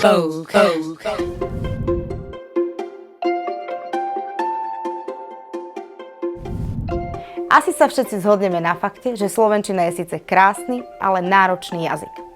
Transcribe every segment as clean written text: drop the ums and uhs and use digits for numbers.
Asi sa všetci zhodneme na fakte, že slovenčina je síce krásny, ale náročný jazyk.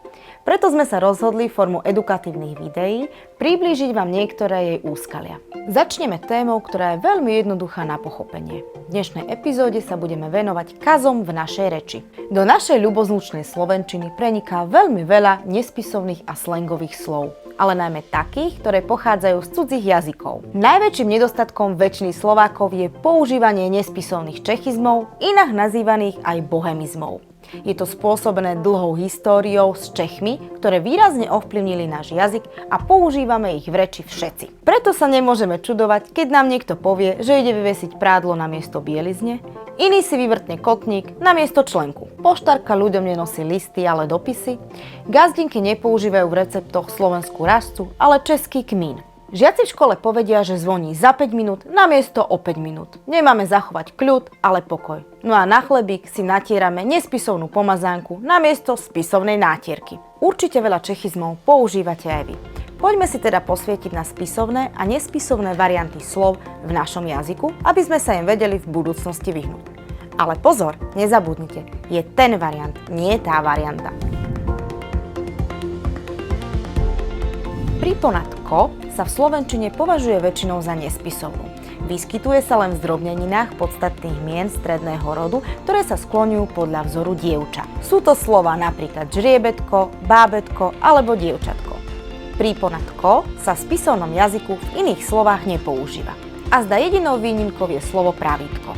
Preto sme sa rozhodli formou edukatívnych videí priblížiť vám niektoré jej úskalia. Začneme témou, ktorá je veľmi jednoduchá na pochopenie. V dnešnej epizóde sa budeme venovať kazom v našej reči. Do našej ľubozvučnej slovenčiny preniká veľmi veľa nespisovných a slangových slov, ale najmä takých, ktoré pochádzajú z cudzích jazykov. Najväčším nedostatkom väčšiny Slovákov je používanie nespisovných čechizmov, inak nazývaných aj bohemizmov. Je to spôsobené dlhou históriou s Čechmi, ktoré výrazne ovplyvnili náš jazyk a používame ich v reči všetci. Preto sa nemôžeme čudovať, keď nám niekto povie, že ide vyvesiť prádlo namiesto bielizne, iný si vyvrtne kotník namiesto členku. Poštárka ľuďom nenosí listy, ale dopisy, gazdinky nepoužívajú v receptoch slovenskú rastu, ale český kmín. Žiaci v škole povedia, že zvoní za 5 minút namiesto o 5 minút. Nemáme zachovať kľud, ale pokoj. No a na chlebík si natierame nespisovnú pomazánku namiesto spisovnej nátierky. Určite veľa čechizmov používate aj vy. Poďme si teda posvietiť na spisovné a nespisovné varianty slov v našom jazyku, aby sme sa im vedeli v budúcnosti vyhnúť. Ale pozor, nezabudnite, je ten variant, nie tá varianta. Príponad ko sa v slovenčine považuje väčšinou za nespisovnú. Vyskytuje sa len v zdrobneninách podstatných mien stredného rodu, ktoré sa skloňujú podľa vzoru dievča. Sú to slova napríklad žriebetko, bábätko alebo dievčatko. Príponad ko sa v spisovnom jazyku v iných slovách nepoužíva. A zda jedinou výnimkou je slovo pravítko.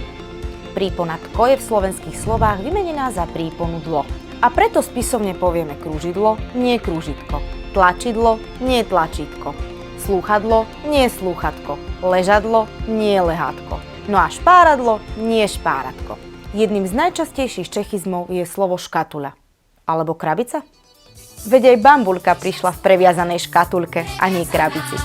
Príponad ko je v slovenských slovách vymenená za príponu dlo. A preto spisovne povieme krúžidlo, nie krúžitko. Tlačidlo, nie tlačítko. Slúchadlo, nie slúchatko. Ležadlo, nie lehátko. No a špáradlo, nie špáratko. Jedným z najčastejších čechizmov je slovo škatuľa. Alebo krabica? Veď aj bambulka prišla v previazanej škatulke a nie krabici.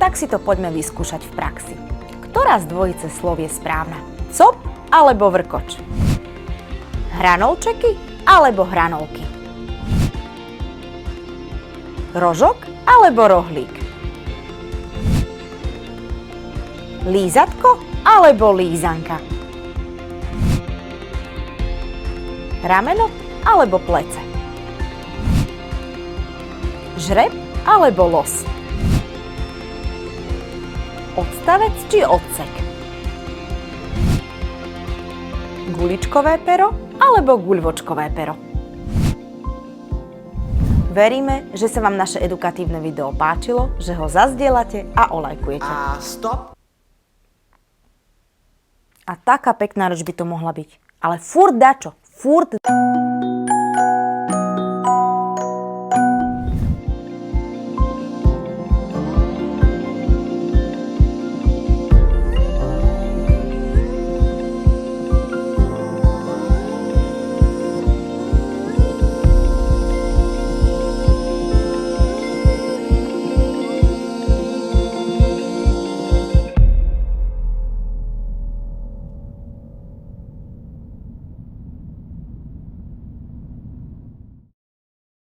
Tak si to poďme vyskúšať v praxi. Ktorá z dvojice slov je správna? Cop alebo vrkoč? Hranolčeky alebo hranolky? Rožok alebo rohlík? Lízatko alebo lízanka? Rameno alebo plece? Žreb alebo los? Odstavec či odsek? Guličkové pero alebo guľvočkové pero? Veríme, že sa vám naše edukatívne video páčilo, že ho zazdielate a olajkujete. A stop! A taká pekná reč by to mohla byť. Ale furt dačo, furt...